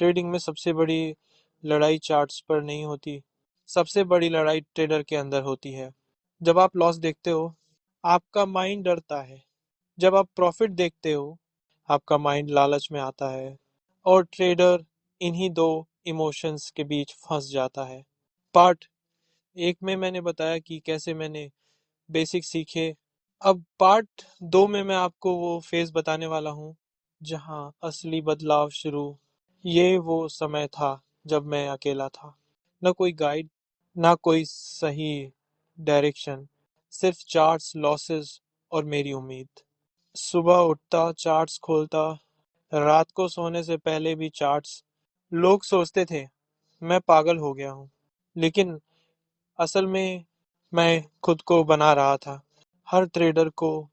Trading में सबसे बड़ी लड़ाई चार्ट्स पर नहीं होती, सबसे बड़ी लड़ाई ट्रेडर के अंदर होती है। जब आप लॉस देखते हो, आपका माइंड डरता है। जब आप प्रॉफिट देखते हो, आपका माइंड लालच में आता है। और ट्रेडर इन्हीं दो इमोशंस के बीच फंस जाता है। पार्ट एक में मैंने बताया कि कैसे मैंने बेसिक सीखे। अब पार्ट दो में मैं आपको वो फेज बताने वाला हूँ जहाँ असली बदलाव शुरू। ये वो समय था जब मैं अकेला था, न कोई गाइड, ना कोई सही डायरेक्शन, सिर्फ चार्ट्स, लॉसेस और मेरी उम्मीद। सुबह उठता, चार्ट्स खोलता, रात को सोने से पहले भी चार्ट्स। लोग सोचते थे मैं पागल हो गया हूँ, लेकिन असल में मैं खुद को बना रहा था। हर ट्रेडर को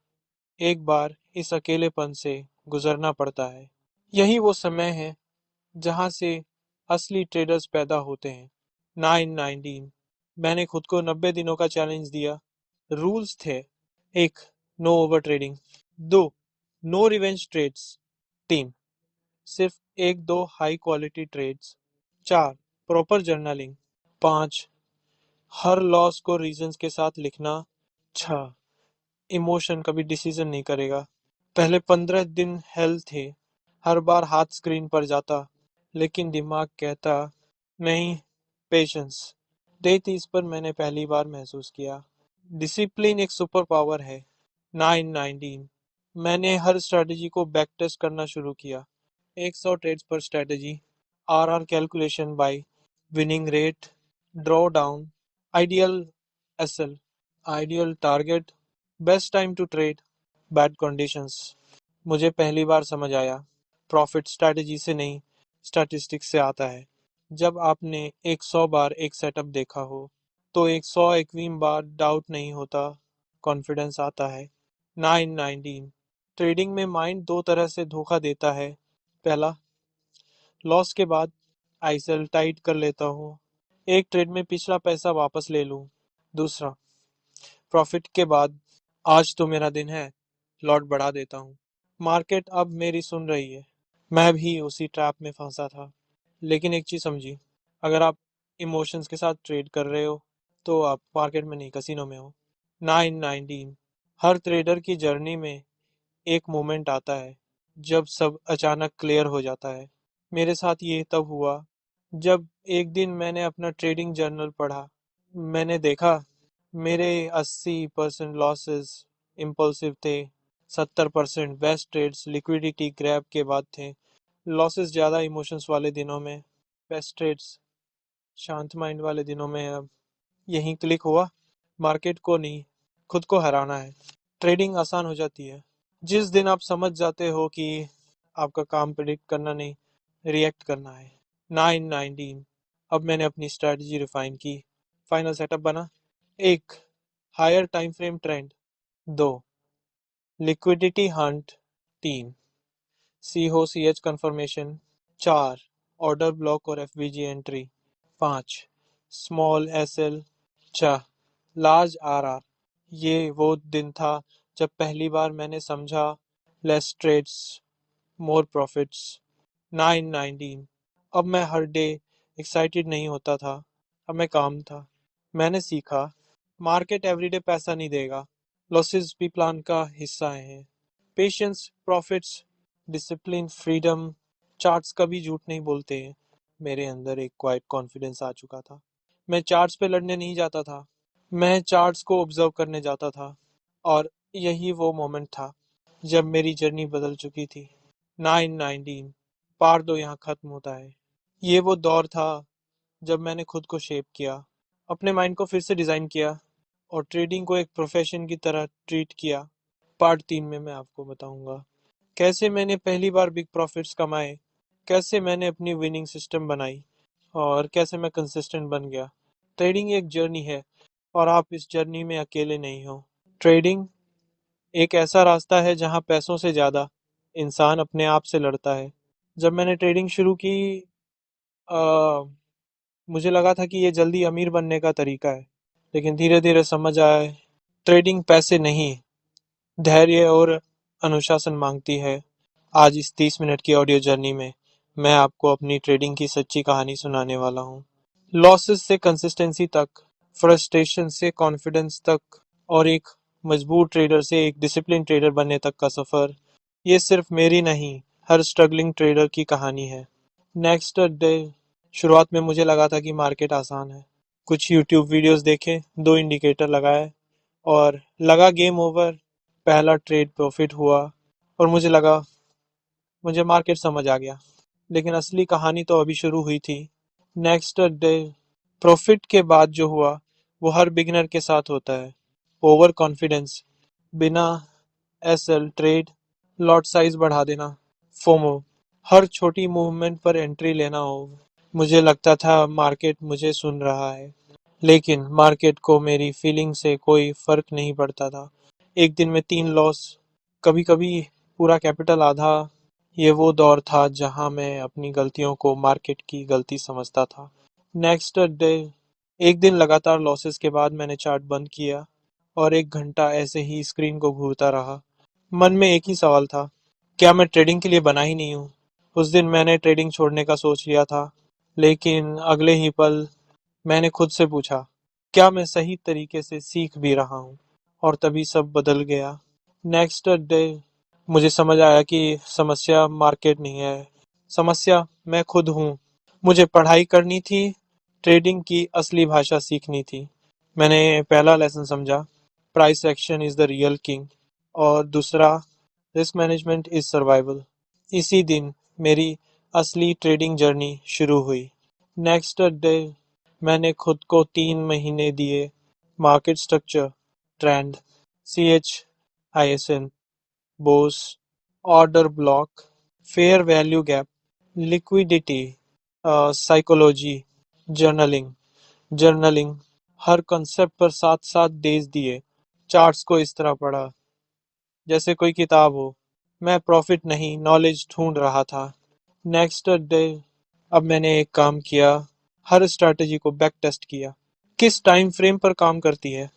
एक बार इस अकेलेपन से गुजरना पड़ता है। यही वो समय है जहाँ से असली ट्रेडर्स पैदा होते हैं। 9-19 मैंने खुद को 90 दिनों का चैलेंज दिया। रूल्स थे: 1. No over trading. 2. No revenge trades. 3. सिर्फ एक दो high quality trades. 4. Proper journaling. 5. हर लॉस को रीजंस के साथ लिखना। 6. इमोशन कभी डिसीजन नहीं करेगा। पहले 15 दिन हेल थे। हर बार हाथ स्क्रीन पर जाता, लेकिन दिमाग कहता नहीं, पेशेंस। डे 30 पर मैंने पहली बार महसूस किया डिसिप्लिन एक सुपर पावर है। 9-19 मैंने हर स्ट्रेटजी को बैक टेस्ट करना शुरू किया। 100 ट्रेड्स पर strategy, RR calculation by winning rate, draw down, ideal SL, ideal target, best time to trade, bad conditions. मुझे पहली बार समझ आया, प्रॉफिट स्ट्रैटेजी से नहीं, स्टैटिस्टिक्स से आता है। जब आपने 100 बार एक सेटअप देखा हो, तो 101वीं बार डाउट नहीं होता, कॉन्फिडेंस आता है। 9-19 ट्रेडिंग में माइंड दो तरह से धोखा देता है। पहला, लॉस के बाद आई सेल टाइट कर लेता हूँ, एक ट्रेड में पिछला पैसा वापस ले लूँ। दूसरा, प्रॉफिट के बाद आज तो मेरा दिन है, लॉट बढ़ा देता हूँ। मार्केट अब मेरी सुन रही है। मैं भी उसी ट्रैप में फंसा था। लेकिन एक चीज समझी, अगर आप इमोशंस के साथ ट्रेड कर रहे हो, तो आप मार्केट में नहीं, कसिनो में हो। 9-19 हर ट्रेडर की जर्नी में एक मोमेंट आता है जब सब अचानक क्लियर हो जाता है। मेरे साथ ये तब हुआ जब एक दिन मैंने अपना ट्रेडिंग जर्नल पढ़ा। मैंने देखा मेरे 80% लॉसेस इम्पल्सिव थे, 70% बेस्ट ट्रेड्स लिक्विडिटी ग्रैब के बाद थे। लॉसेस ज़्यादा इमोशंस वाले दिनों में, बेस्ट ट्रेड्स शांत माइंड वाले दिनों में। अब यहीं क्लिक हुआ, मार्केट को नहीं, खुद को हराना है। ट्रेडिंग आसान हो जाती है जिस दिन आप समझ जाते हो कि आपका काम प्रिडिक्ट करना नहीं, रिएक्ट करना है। 9-19 अब मैंने अपनी स्ट्रैटेजी रिफाइन की। फाइनल सेटअप बना: 1. Higher time frame trend. 2. Liquidity hunt. 3. C हो C H confirmation. 4. Order block और FBG entry. 5. Small S L. 6. Large R R. ये वो दिन था जब पहली बार मैंने समझा, लेस ट्रेड्स मोर प्रॉफिट्स। 9-19 अब मैं हर डे एक्साइटेड नहीं होता था, अब मैं काम था। मैंने सीखा, मार्केट एवरीडे पैसा नहीं देगा, लॉसेस भी प्लान का हिस्सा हैं। Patience, profits, discipline, freedom, charts कभी झूठ नहीं बोलते हैं। मेरे अंदर एक क्वाइट कॉन्फिडेंस आ चुका था। मैं चार्ट्स पे लड़ने नहीं जाता था, मैं चार्ट्स को ऑब्जर्व करने जाता था। और यही वो मोमेंट था जब मेरी जर्नी बदल चुकी थी। 9-19 पार दो यहाँ खत्म होता है। ये वो दौर था जब मैंने खुद को शेप किया, अपने माइंड को फिर से डिजाइन किया और ट्रेडिंग को एक प्रोफेशन की तरह ट्रीट किया। पार्ट 3 में मैं आपको बताऊंगा कैसे मैंने पहली बार बिग प्रॉफिट्स कमाए, कैसे मैंने अपनी विनिंग सिस्टम बनाई और कैसे मैं कंसिस्टेंट बन गया। ट्रेडिंग एक जर्नी है और आप इस जर्नी में अकेले नहीं हो। ट्रेडिंग एक ऐसा रास्ता है जहां पैसों से ज्यादा इंसान अपने आप से लड़ता है। जब मैंने ट्रेडिंग शुरू की, आ, मुझे लगा था कि ये जल्दी अमीर बनने का तरीका है, लेकिन धीरे धीरे समझ आया, ट्रेडिंग पैसे नहीं, धैर्य और अनुशासन मांगती है। आज इस 30 मिनट की ऑडियो जर्नी में मैं आपको अपनी ट्रेडिंग की सच्ची कहानी सुनाने वाला हूँ। लॉसेस से कंसिस्टेंसी तक, फ्रस्ट्रेशन से कॉन्फिडेंस तक और एक मजबूर ट्रेडर से एक डिसिप्लिन ट्रेडर बनने तक का सफर, ये सिर्फ मेरी नहीं, हर स्ट्रगलिंग ट्रेडर की कहानी है। नेक्स्ट डे, शुरुआत में मुझे लगा था कि मार्केट आसान है। कुछ यूट्यूब वीडियोस देखे, दो इंडिकेटर लगाए और लगा गेम ओवर। पहला ट्रेड प्रॉफिट हुआ और मुझे मार्केट समझ आ गया। लेकिन असली कहानी तो अभी शुरू हुई थी। नेक्स्ट डे, प्रॉफिट के बाद जो हुआ वो हर बिगिनर के साथ होता है। ओवर कॉन्फिडेंस, बिना एसएल ट्रेड, लॉट साइज बढ़ा देना, फोमो, हर छोटी मूवमेंट पर एंट्री लेना हो। मुझे लगता था मार्केट मुझे सुन रहा है, लेकिन मार्केट को मेरी फीलिंग से कोई फर्क नहीं पड़ता था। एक दिन में 3 लॉस, कभी कभी पूरा कैपिटल आधा। ये वो दौर था जहां मैं अपनी गलतियों को मार्केट की गलती समझता था। नेक्स्ट डे, एक दिन लगातार लॉसेस के बाद मैंने चार्ट बंद किया और 1 घंटा ऐसे ही स्क्रीन को घूरता रहा। मन में एक ही सवाल था, क्या मैं ट्रेडिंग के लिए बना ही नहीं हूँ? उस दिन मैंने ट्रेडिंग छोड़ने का सोच लिया था, लेकिन अगले ही पल मैंने खुद से पूछा, क्या मैं सही तरीके से सीख भी रहा हूँ? और तभी सब बदल गया। नेक्स्ट डे, मुझे समझ आया कि समस्या मार्केट नहीं है, समस्या मैं खुद हूँ। मुझे पढ़ाई करनी थी, ट्रेडिंग की असली भाषा सीखनी थी। मैंने पहला लेसन समझा, price action is the real king, और दूसरा, रिस्क मैनेजमेंट इज सर्वाइवल। इसी दिन मेरी असली ट्रेडिंग जर्नी शुरू हुई। नेक्स्ट डे, मैंने खुद को 3 महीने दिए। Market structure, trend, CHISN, BOS, order block, fair value gap, liquidity, psychology, journaling. Journaling, हर कॉन्सेप्ट पर 7 7 डेज दिए। चार्ट्स को इस तरह पढ़ा जैसे कोई किताब हो। मैं प्रॉफिट नहीं, नॉलेज ढूंढ रहा था। नेक्स्ट डे, अब मैंने एक काम किया, हर स्ट्रैटेजी को बैक टेस्ट किया। किस टाइम फ्रेम पर काम करती है,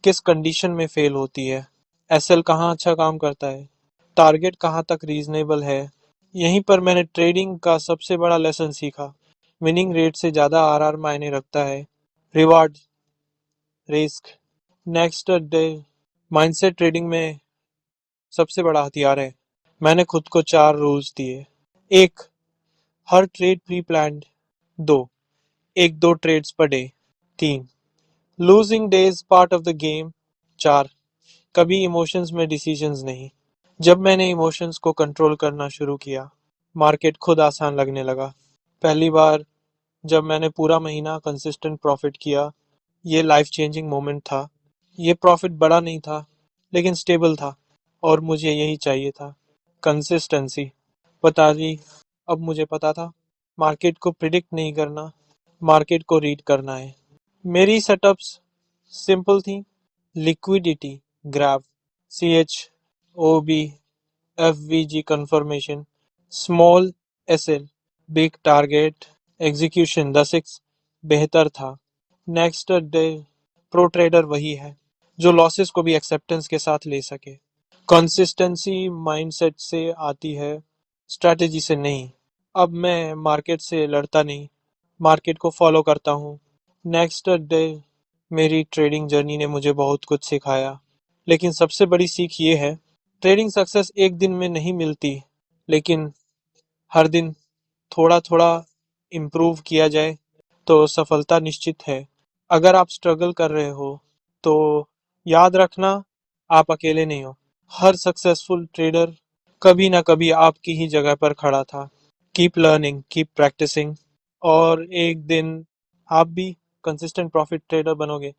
किस कंडीशन में फेल होती है, एसएल कहाँ अच्छा काम करता है, टारगेट कहाँ तक रीजनेबल है। यहीं पर मैंने ट्रेडिंग का सबसे बड़ा लेसन सीखा। विनिंग रेट से ज़्यादा आरआर मायने रखता है। Reward, risk. Next day, mindset trading में सबसे बड़ा हथियार है। मैंने खुद को 4 रूल्स दिए। एक, हर ट्रेड प्री प्लान्ड। दो, एक दो ट्रेड्स पर डे। तीन, losing days part of the game. चार, कभी इमोशंस में डिसीजंस नहीं। जब मैंने इमोशंस को कंट्रोल करना शुरू किया, मार्केट खुद आसान लगने लगा। पहली बार जब मैंने पूरा महीना कंसिस्टेंट प्रॉफिट किया, ये लाइफ चेंजिंग मोमेंट था। ये प्रॉफिट बड़ा नहीं था, लेकिन स्टेबल था, और मुझे यही चाहिए था, कंसिस्टेंसी। पता नहीं, अब मुझे पता था, मार्केट को प्रिडिक्ट नहीं करना, मार्केट को रीड करना है। मेरी सेटअप्स सिंपल थी। Liquidity graph, CHOB, FVG confirmation, small SL, big target, execution 10x बेहतर था। नेक्स्ट डे, प्रो ट्रेडर वही है जो लॉसेस को भी एक्सेप्टेंस के साथ ले सके। कंसिस्टेंसी माइंडसेट से आती है, स्ट्रैटेजी से नहीं। अब मैं मार्केट से लड़ता नहीं, मार्केट को फॉलो करता हूँ। नेक्स्ट डे, मेरी ट्रेडिंग जर्नी ने मुझे बहुत कुछ सिखाया, लेकिन सबसे बड़ी सीख ये है, ट्रेडिंग सक्सेस एक दिन में नहीं मिलती, लेकिन हर दिन थोड़ा थोड़ा इम्प्रूव किया जाए तो सफलता निश्चित है। अगर आप स्ट्रगल कर रहे हो तो याद रखना, आप अकेले नहीं हो। हर सक्सेसफुल ट्रेडर कभी ना कभी आपकी ही जगह पर खड़ा था। कीप लर्निंग, कीप प्रैक्टिसिंग, और एक दिन आप भी कंसिस्टेंट प्रॉफिट ट्रेडर बनोगे।